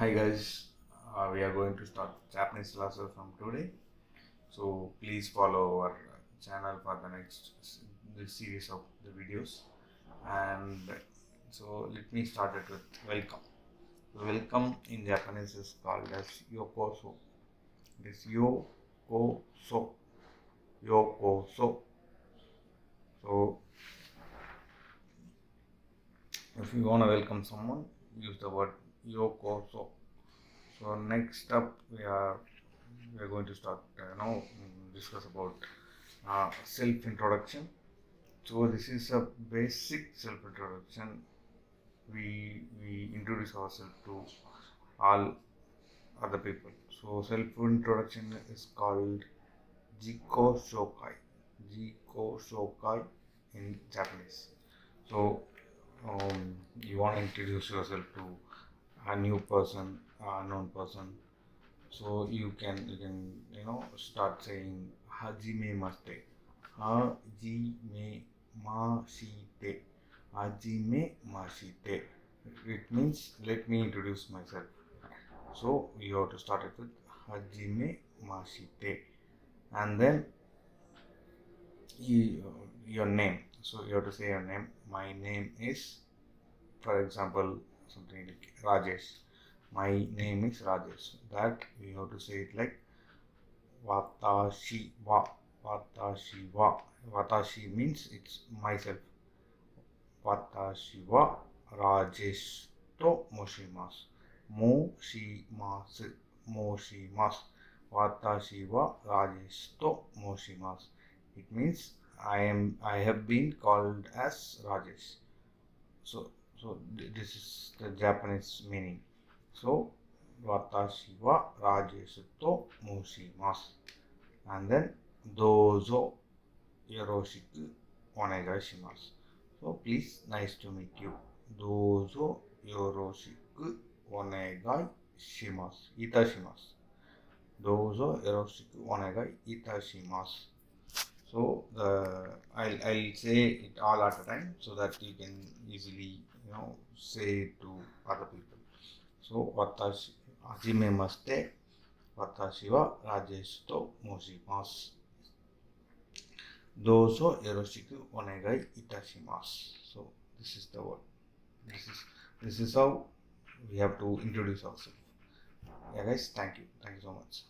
Hi guys, we are going to start Japanese classes from today. So please follow our channel for the next this series of the videos. And so let me start it with welcome. Welcome in Japanese is called as yokoso. It is yokoso. Yokoso. So if you want to welcome someone, use the word yokoso. So next up we are going to start discuss about self introduction. So this is a basic self introduction. We introduce ourselves to all other people. So self introduction is called jiko shokai. Jiko shokai in Japanese. So you want to introduce yourself to a new person, a unknown person. So you can start saying hajime mashite. Hajime mashite. Hajime mashite. It means let me introduce myself. So you have to start it with hajime mashite, and then your name. So you have to say your name. My name is, for example, something like Rajesh. My name is Rajesh. That we have to say it like watashi wa. Watashi wa. Watashi means it's myself. Watashi wa Rajesh to moshimasu. Moshimasu. Moshimasu. Watashi wa Rajesh to moshimasu. It means I have been called as Rajesh. So this is the Japanese meaning. So watashi wa Rajesh to moshimasu. And then dozo yoroshiku onegai shimasu. So please, nice to meet you. Dozo yoroshiku onegai shimasu. Itashimasu. Dozo yoroshiku onegai itashimasu. So I'll say it all at a time so that you can easily say it to other people. So watashi hajimemashite. Watashi wa Rajesh to moshimasu. Dozo yoroshiku onegai itashimasu. So this is the word. This is how we have to introduce ourselves. Yeah guys, thank you so much.